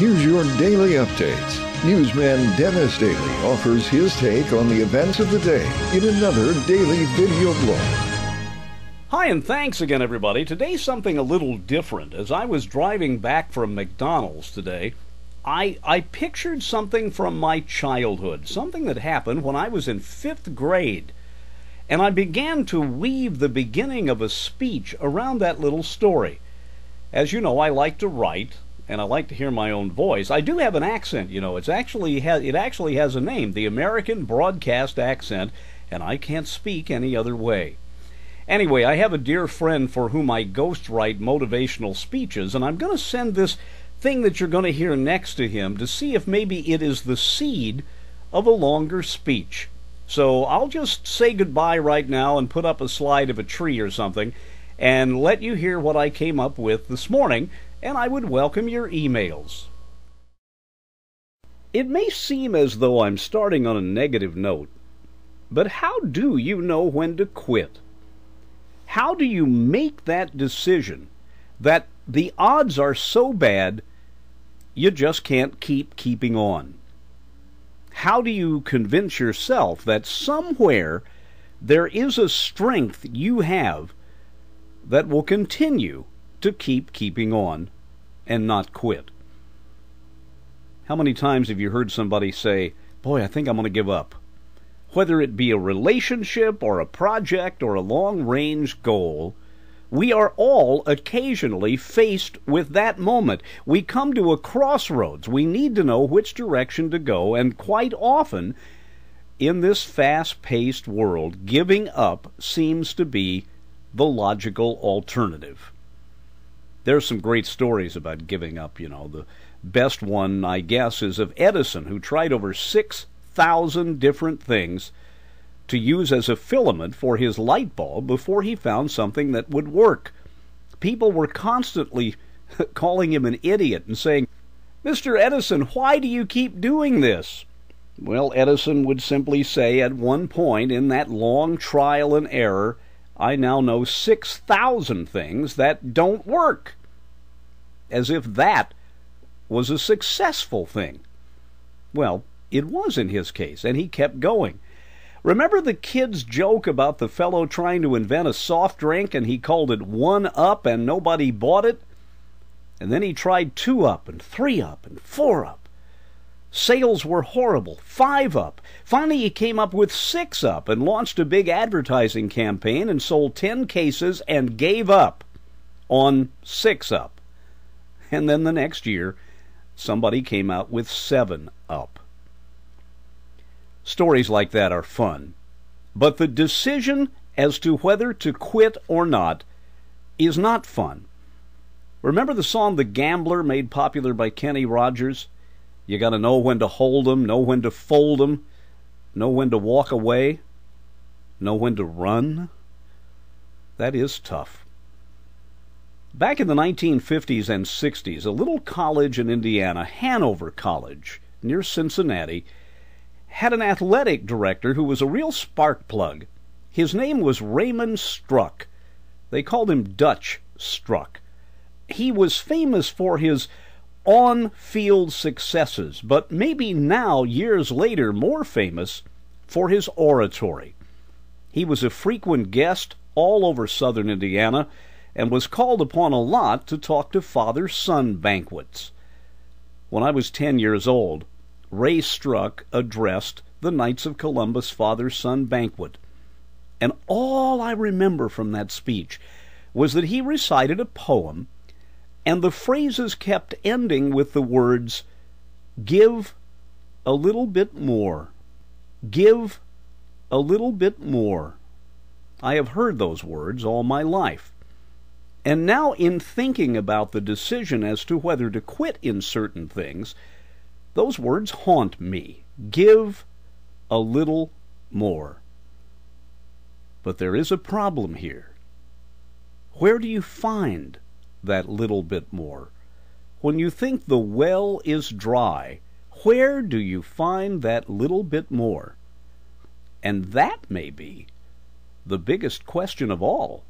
Here's your daily updates. Newsman Dennis Daily offers his take on the events of the day in another daily video blog. Hi, and thanks again, everybody. Today's something a little different. As I was driving back from McDonald's today, I pictured something from my childhood, something that happened when I was in 5th grade. And I began to weave the beginning of a speech around that little story. As you know, I like to write, and I like to hear my own voice. I do have an accent, you know. It actually has a name, the American Broadcast Accent, and I can't speak any other way. Anyway, I have a dear friend for whom I ghostwrite motivational speeches, and I'm going to send this thing that you're going to hear next to him to see if maybe it is the seed of a longer speech. So I'll just say goodbye right now and put up a slide of a tree or something and let you hear what I came up with this morning, and I would welcome your emails. It may seem as though I'm starting on a negative note, but how do you know when to quit? How do you make that decision that the odds are so bad you just can't keeping on? How do you convince yourself that somewhere there is a strength you have that will continue to keeping on and not quit? How many times have you heard somebody say, "Boy, I think I'm going to give up"? Whether it be a relationship or a project or a long-range goal, we are all occasionally faced with that moment. We come to a crossroads. We need to know which direction to go, and quite often, in this fast-paced world, giving up seems to be the logical alternative. There's some great stories about giving up, you know. The best one, I guess, is of Edison, who tried over 6,000 different things to use as a filament for his light bulb before he found something that would work. People were constantly calling him an idiot and saying, "Mr. Edison, why do you keep doing this?" Well, Edison would simply say at one point in that long trial and error, "I now know 6,000 things that don't work." As if that was a successful thing. Well, it was in his case, and he kept going. Remember the kid's joke about the fellow trying to invent a soft drink and he called it 1-Up and nobody bought it? And then he tried 2-Up and 3-Up and 4-Up. Sales were horrible. 5-Up. Finally he came up with 6-Up and launched a big advertising campaign and sold 10 cases and gave up on 6-Up. And then the next year, somebody came out with 7-Up. Stories like that are fun, but the decision as to whether to quit or not is not fun. Remember the song "The Gambler," made popular by Kenny Rogers? You got to know when to hold 'em, know when to fold 'em, know when to walk away, know when to run. That is tough. Back in the 1950s and 60s, a little college in Indiana, Hanover College, near Cincinnati, had an athletic director who was a real spark plug. His name was Raymond Struck. They called him Dutch Struck. He was famous for his on-field successes, but maybe now, years later, more famous for his oratory. He was a frequent guest all over southern Indiana and was called upon a lot to talk to father-son banquets. When I was 10 years old, Ray Struck addressed the Knights of Columbus father-son banquet. And all I remember from that speech was that he recited a poem, and the phrases kept ending with the words, "Give a little bit more. Give a little bit more." I have heard those words all my life. And now in thinking about the decision as to whether to quit in certain things, those words haunt me. Give a little more. But there is a problem here. Where do you find that little bit more? When you think the well is dry, where do you find that little bit more? And that may be the biggest question of all.